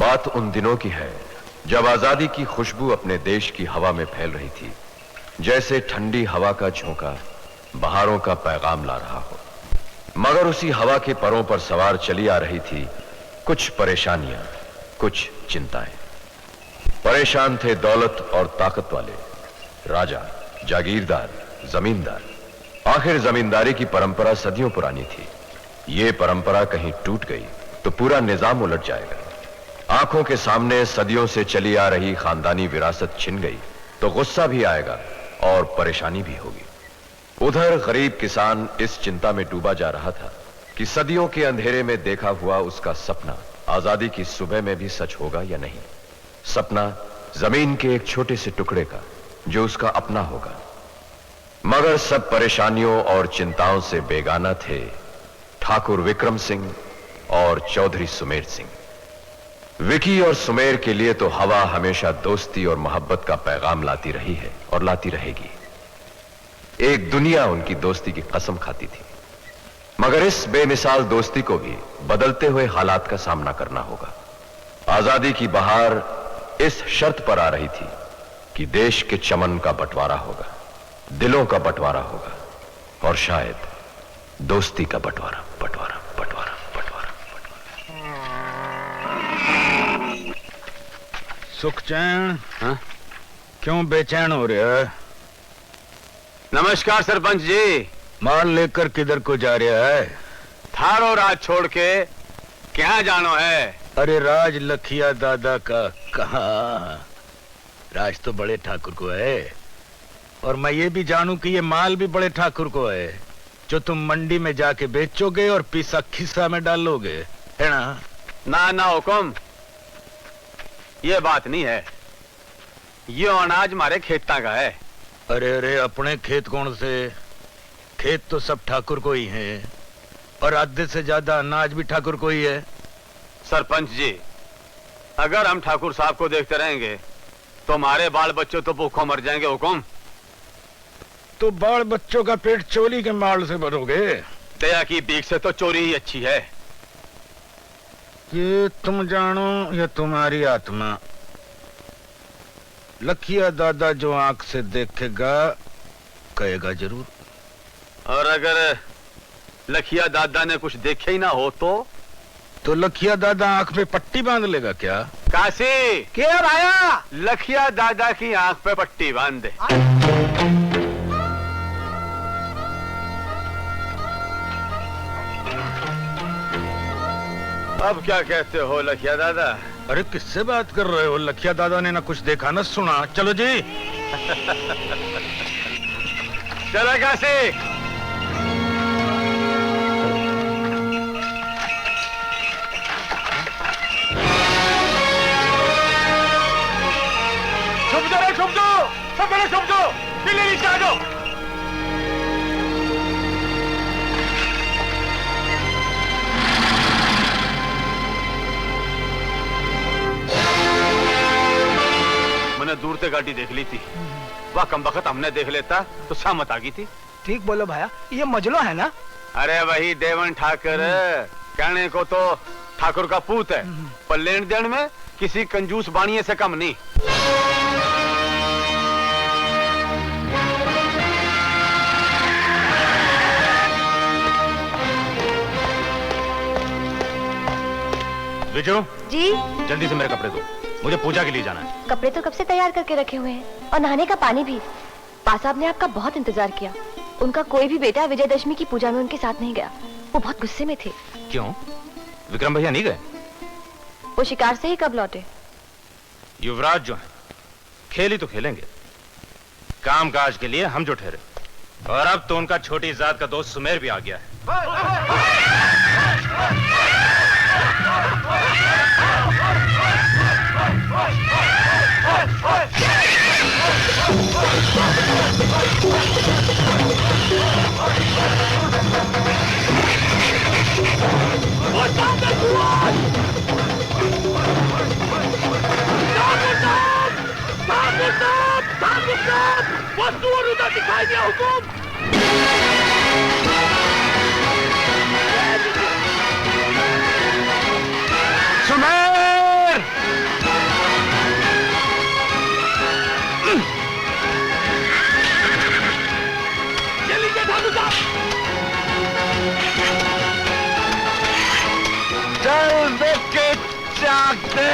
बात उन दिनों की है जब आजादी की खुशबू अपने देश की हवा में फैल रही थी, जैसे ठंडी हवा का झोंका बहारों का पैगाम ला रहा हो। मगर उसी हवा के परों पर सवार चली आ रही थी कुछ परेशानियां, कुछ चिंताएं। परेशान थे दौलत और ताकत वाले, राजा, जागीरदार, जमींदार। आखिर जमींदारी की परंपरा सदियों पुरानी थी। ये परंपरा कहीं टूट गई तो पूरा निजाम उलट जाएगा। आंखों के सामने सदियों से चली आ रही खानदानी विरासत छिन गई तो गुस्सा भी आएगा और परेशानी भी होगी। उधर गरीब किसान इस चिंता में डूबा जा रहा था कि सदियों के अंधेरे में देखा हुआ उसका सपना आजादी की सुबह में भी सच होगा या नहीं। सपना जमीन के एक छोटे से टुकड़े का जो उसका अपना होगा। मगर सब परेशानियों और चिंताओं से बेगाना थे ठाकुर विक्रम सिंह और चौधरी सुमेर सिंह। विकी और सुमेर के लिए तो हवा हमेशा दोस्ती और मोहब्बत का पैगाम लाती रही है और लाती रहेगी। एक दुनिया उनकी दोस्ती की कसम खाती थी, मगर इस बेमिसाल दोस्ती को भी बदलते हुए हालात का सामना करना होगा। आजादी की बहार इस शर्त पर आ रही थी कि देश के चमन का बंटवारा होगा, दिलों का बंटवारा होगा और शायद दोस्ती का बंटवारा। बंटवारा बंटवारा बंटवारा सुखचैन, क्यों बेचैन हो रहा है? नमस्कार सरपंच जी। माल लेकर किधर को जा रहा है? थारो राज छोड़ के क्या जानो है? अरे राज लखिया दादा का कहा? राज तो बड़े ठाकुर को है, और मैं ये भी जानूं कि ये माल भी बड़े ठाकुर को है, जो तुम मंडी में जाके बेचोगे और पीसा खिस्सा में डालोगे, है ना? ना ना हुकुम, ये बात नहीं है। ये अनाज हमारे खेता का है। अरे अरे, अपने खेत कौन से? खेत तो सब ठाकुर को ही है, और आधे से ज्यादा अनाज भी ठाकुर को ही है। सरपंच जी, अगर हम ठाकुर साहब को देखते रहेंगे तो हमारे बाल बच्चों तो भूखों मर जाएंगे हुकुम। तो बाल बच्चों का पेट चोली के माल से भरोगे? दया की भीख से तो चोरी ही अच्छी है। ये तुम जानो या तुम्हारी आत्मा? लखिया दादा जो आंख से देखेगा कहेगा जरूर। और अगर लखिया दादा ने कुछ देखे ही ना हो तो लखिया दादा आंख में पट्टी बांध लेगा क्या? काशी क्या भाया? लखिया दादा की आंख पे पट्टी बांध दे। अब क्या कहते हो लखिया दादा? अरे किससे बात कर रहे हो? लखिया दादा ने ना कुछ देखा ना सुना। चलो जी। चलो काशी। छुप जाओ, सब पहले छुप जाओ, नीचे आ जाओ। मैंने दूर से गाड़ी देख ली थी, वह कम वक्त हमने देख लेता तो सहमत आ गई थी। ठीक बोलो भाया, ये मजलो है ना? अरे वही देवन ठाकर, कहने को तो ठाकुर का पूत है, पर लेन देन में किसी कंजूस बाणिये से कम नहीं। विजू जी, जल्दी से मेरे कपड़े दो, मुझे पूजा के लिए जाना है। कपड़े तो कब से तैयार करके रखे हुए हैं, और नहाने का पानी भी। पा साहब ने आपका बहुत इंतजार किया। उनका कोई भी बेटा विजयदशमी की पूजा में उनके साथ नहीं गया। वो बहुत गुस्से में थे। क्यों? विक्रम भैया नहीं गए? वो शिकार से ही कब लौटे? युवराज जो है खेल ही तो खेलेंगे, काम काज के लिए हम जो ठहरे। और अब तो उनका छोटी जात का दोस्त सुमेर भी आ गया है। दिखाई दिया हुकुम। सुमेर! आग दे।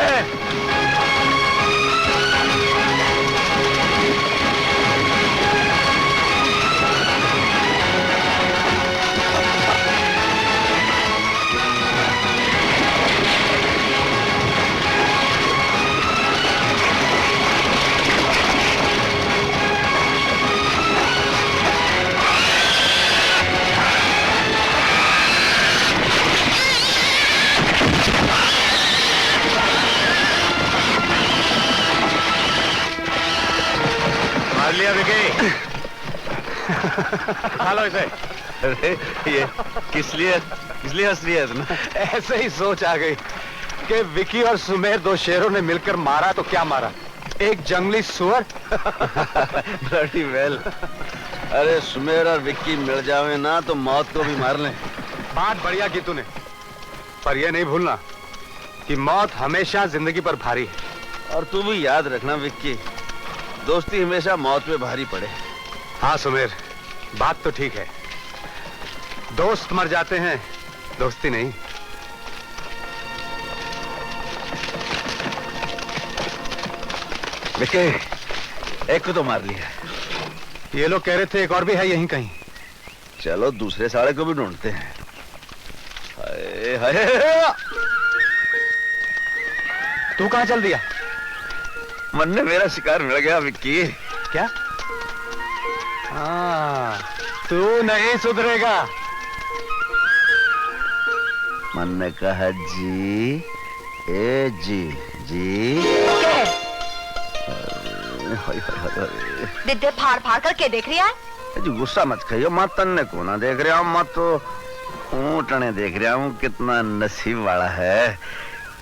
मार लिया विकी। खा लो इसे। अरे ये किस लिए हंस रही है इतना? ऐसे ही सोच आ गई कि विकी और सुमेर दो शेरों ने मिलकर मारा तो क्या मारा, एक जंगली सुअर। Bloody well. अरे सुमेर और विक्की मिल जावे ना तो मौत को भी मार लें। बात बढ़िया की तूने, पर यह नहीं भूलना कि मौत हमेशा जिंदगी पर भारी है। और तू भी याद रखना विक्की, दोस्ती हमेशा मौत पे भारी पड़े। हाँ सुमेर, बात तो ठीक है, दोस्त मर जाते हैं, दोस्ती नहीं। विक्की, एक को तो मार लिया। ये लोग कह रहे थे एक और भी है यहीं कहीं। चलो दूसरे साले को भी ढूंढते हैं। हाय हाय, तू कहाँ चल दिया? मन ने मेरा शिकार मिल गया विक्की। क्या? हाँ, तू नहीं सुधरेगा। मन ने कहा जी, ए जी जी। हाय हाय हाय। दिद्दे फाड़ फाड़ कर के देख रही है? जी गुस्सा मत खाइयो, मैं तन्ने को ना देख रहा हूँ, मैं तो ऊँटने देख रहा हूँ। कितना नसीब वाला है,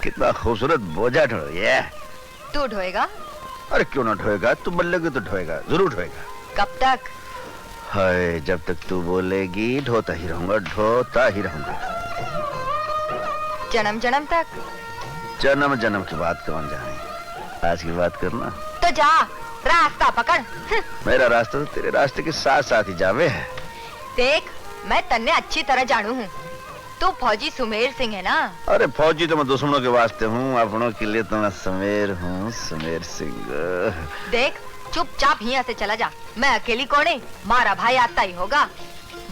कितना खूबसूरत बोझा ढो ये। तू ढोएगा? अरे क्यों ना ढोएगा, तू बोलेगी तो ढोएगा, जरूर ढोएगा। कब तक? हाय, जब तक तू बोलेगी ढोता ही रहूंगा, ढोता ही रहूंगा। जन्म जन्म तक? जन्म जन्म की बात कौन जाने, आज की बात करना। तो जा, रास्ता पकड़। मेरा रास्ता तो तेरे रास्ते के साथ साथ ही जावे है। देख, मैं तन्ने अच्छी तरह जानू हूँ, तू फौजी सुमेर सिंह है ना? अरे फौजी तो मैं दुश्मनों के वास्ते हूँ, अपनों के लिए तो मैं सुमेर हूँ, सुमेर सिंह। देख, चुपचाप यहाँ से चला जा, मैं अकेली कोने, मारा भाई आता ही होगा।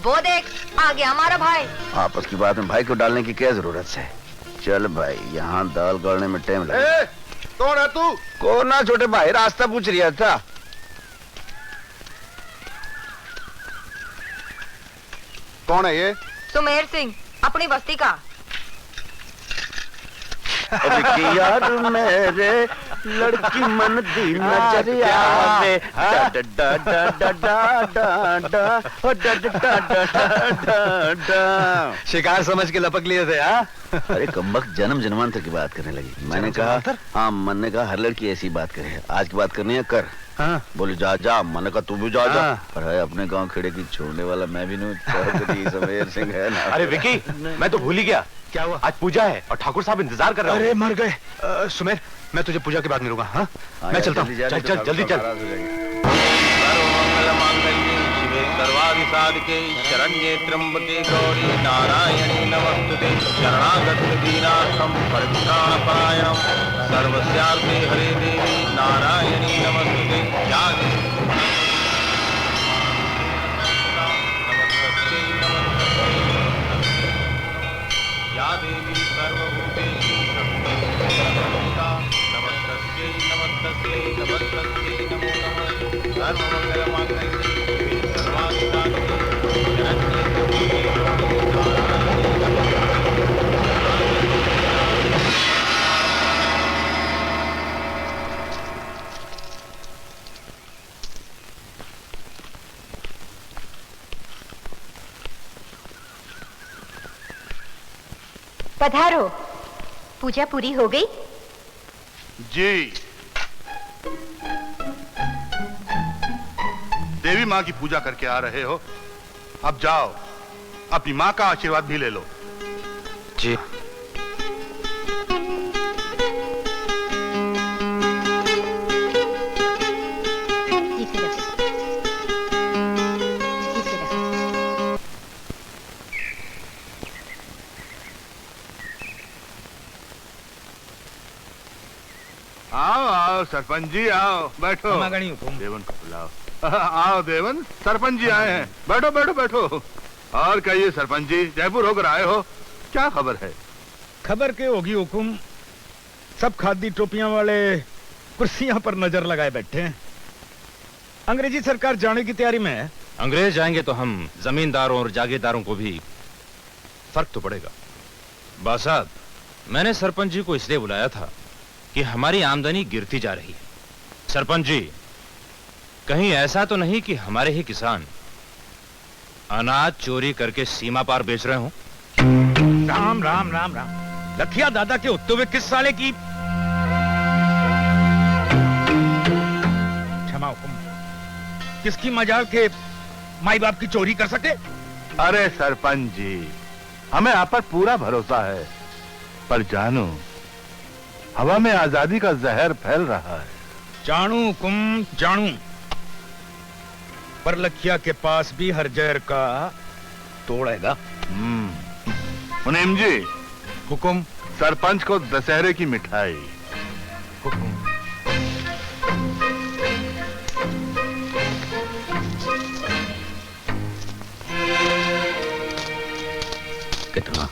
वो देख, आ गया हमारा भाई। आपस की बात में भाई को डालने की क्या जरूरत है? चल भाई, यहाँ दाल गलने में टाइम लगे। कौन है तू? कौन ना छोटे भाई, रास्ता पूछ रिया था। कौन है ये? सुमेर सिंह, अपनी बस्ती का। अबे यार मेरे लड़की मन दी नजरिया में डा डा डा डा डा डा डा ओ डा डा डा डा डा डा। शिकार समझ के लपक लिए थे? हाँ, अरे कमबख्त जन्म जन्मांतर की बात करने लगी। मैंने कहा हाँ, मन ने कहा हर लड़की ऐसी बात करे, आज की बात करनी है कर। हाँ। बोले जा जा, मैंने कहा तू भी जा जा। हाँ। पर है अपने गांव खेड़े की छोड़ने वाला मैं भी नहीं, चौधरी सुमेर सिंह है ना। अरे विकी, मैं तो भूल ही गया। क्या हुआ? आज पूजा है और ठाकुर साहब इंतजार कर रहे हैं। अरे मर गए। सुमेर, मैं तुझे पूजा के बाद मिलूंगा। हाँ, मैं चलता हूँ। चल चल जल्दी चल। शिवे सर्वाधिसाधिके शरण्ये त्र्यंबके गौरी नारायणी नमस्तुते शरणागत दीनार्थं परित्राणपरायणं सर्वस्यार्थे हरे देवी नारायणी नमस्तुते या या देवी सर्वभूतेषु नमस्तस्यै नमस्तस्यै नमस्तस्यै नमो नमः सर्वमंगलमांगल्ये शिवे सर्वाधिसाधिके शरण्ये त्र्यंबके गौरी नारायणी पधारो। पूजा पूरी हो गई? जी, देवी माँ की पूजा करके आ रहे हो, अब जाओ अपनी माँ का आशीर्वाद भी ले लो। जी। आओ आओ सरपंच जी आओ, बैठो। मगणी हुकुम। देवन को बुलाओ। आओ देवन, सरपंच जी आए हैं, बैठो बैठो बैठो। और कहिए सरपंच जी, जयपुर होकर आए हो, क्या खबर है? खबर के होगी हुकुम, सब खादी टोपियां वाले कुर्सियां पर नजर लगाए बैठे हैं। अंग्रेजी सरकार जाने की तैयारी में है। अंग्रेज जाएंगे तो हम जमींदारों और जागीरदारों को भी फर्क तो पड़ेगा। बासाब, मैंने सरपंच जी को इसलिए बुलाया था कि हमारी आमदनी गिरती जा रही है। सरपंच जी, कहीं ऐसा तो नहीं कि हमारे ही किसान अनाज चोरी करके सीमा पार बेच रहे हों? राम राम राम राम। लखिया दादा के उत्ते हुए किस साले की क्षमा हुकुम, किसकी मजाल के माई बाप की चोरी कर सके? अरे सरपंच जी, हमें आप पर पूरा भरोसा है, पर जानू, हवा में आजादी का जहर फैल रहा है। जानू हुकुम जानू, पर लखिया के पास भी हर जहर का तोड़ेगा। मुनीम जी, हुकुम। सरपंच को दशहरे की मिठाई। हुकुम। कितना?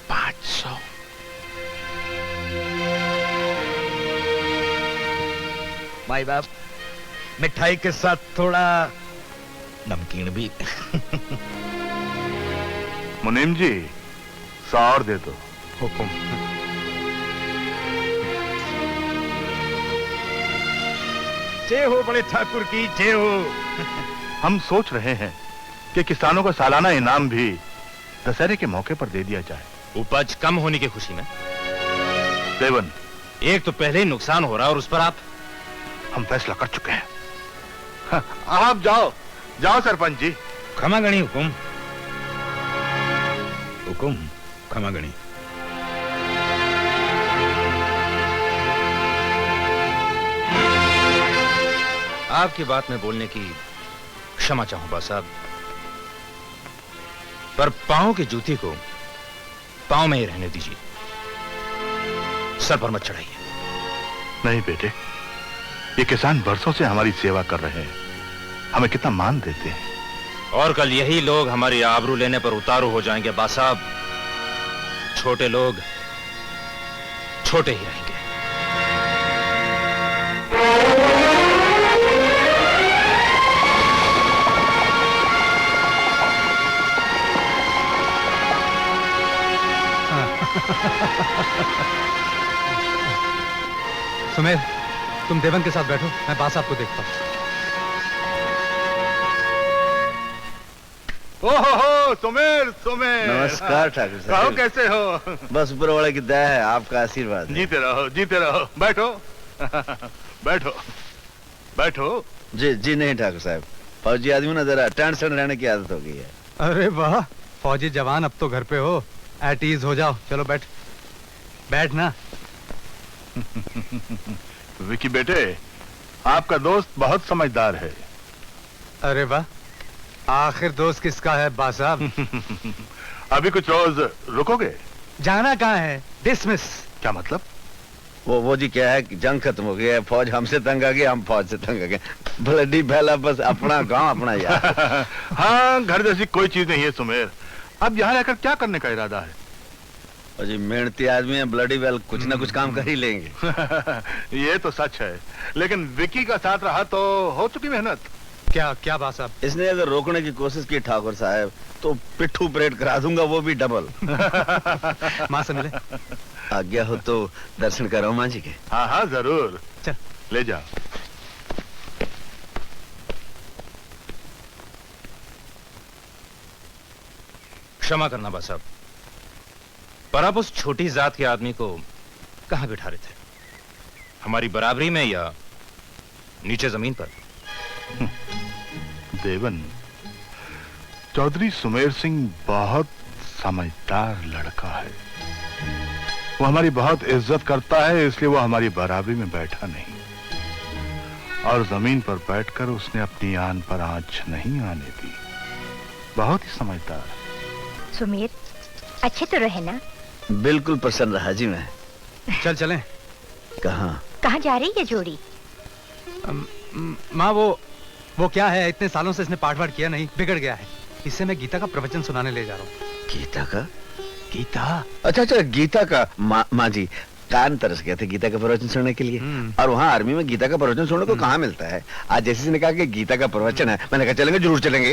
500। माई बाप, मिठाई के साथ थोड़ा नमकीन भी। मुनीम जी, 100 और दे दो। हुकुम। जय हो बड़े ठाकुर की जय हो। हम सोच रहे हैं कि किसानों को सालाना इनाम भी दशहरे के मौके पर दे दिया जाए। उपज कम होने की खुशी में? देवन, एक तो पहले ही नुकसान हो रहा और उस पर आप। हम फैसला कर चुके हैं। हाँ, आप जाओ जाओ सरपंच जी। क्षमा गणी हुकुम। हुकुम क्षमा गणी। आपकी बात में बोलने की क्षमा चाहूं साहब, पर पांव की जूती को पांव में ही रहने दीजिए, सर पर मत चढ़ाइए। नहीं बेटे, ये किसान बरसों से हमारी सेवा कर रहे हैं, हमें कितना मान देते हैं। और कल यही लोग हमारी आबरू लेने पर उतारू हो जाएंगे बासाब। छोटे लोग छोटे ही रहेंगे। सुमेर, तुम देवन के साथ बैठो, मैं बास आपको देखता हूं। ओहो सुमेर सुमेर। नमस्कार ठाकुर कहो साहब। कैसे हो? बस ऊपर वाले की दया है, आपका आशीर्वाद है। जीते रहो बैठो। बैठो बैठो। जी नहीं ठाकुर साहब, फौजी आदमी ना जरा टेंशन रहने की आदत हो गई है। अरे वाह, फौजी जवान अब तो घर पे हो, एट ईज हो जाओ। चलो बैठ बैठ ना। विकी बेटे, आपका दोस्त बहुत समझदार है। अरे वाह, आखिर दोस्त किसका है बासाब? अभी कुछ रोज रुकोगे? जाना कहाँ है? डिसमिस। क्या मतलब? वो जी क्या है कि जंग खत्म हो गया है, फौज हमसे तंग आ गई, हम फौज से तंग आ गए। ब्लडी फैला, बस अपना गांव अपना यार। हाँ, घर जैसी कोई चीज नहीं है सुमेर। अब यहाँ रहकर क्या करने का इरादा है? और जी मेहनती आदमी है, ब्लडी वेल कुछ ना कुछ काम कर ही लेंगे। ये तो सच है, लेकिन विकी का साथ रहा तो हो चुकी मेहनत। क्या क्या बासाब? इसने अगर रोकने की कोशिश की ठाकुर साहब तो पिट्ठू परेड करा दूंगा, वो भी डबल। माँ से मिले? आज्ञा हो तो दर्शन करो माँ जी के। हाँ हाँ जरूर, चल ले जाओ। क्षमा करना बासाब, पर आप उस छोटी जात के आदमी को कहां बिठा रहे थे? हमारी बराबरी में या नीचे जमीन पर? देवन, चौधरी सुमेर सिंह बहुत समझदार लड़का है। वो हमारी बहुत इज्जत करता है, इसलिए वो हमारी बराबरी में बैठा नहीं, और जमीन पर बैठकर उसने अपनी आन पर आंच नहीं आने दी। बहुत ही समझदार। सुमीर, अच्छे तो रहे ना? बिल्कुल प्रसन्न रहा जी मैं। चल चलें। कहाँ? कहाँ जा रही है जोड़ी? माँ वो क्या है, इतने सालों से इसने पाठ वाठ किया नहीं, बिगड़ गया है। इससे मैं गीता का प्रवचन सुनाने ले जा रहा हूँ। गीता का? गीता? अच्छा अच्छा, गीता का। माँ जी कान तरस गए थे गीता का प्रवचन सुनने के लिए, और वहाँ आर्मी में गीता का प्रवचन सुनने को कहाँ मिलता है। आज जैसे ने कहा कि गीता का प्रवचन है, मैंने कहा चलेंगे, जरूर चलेंगे।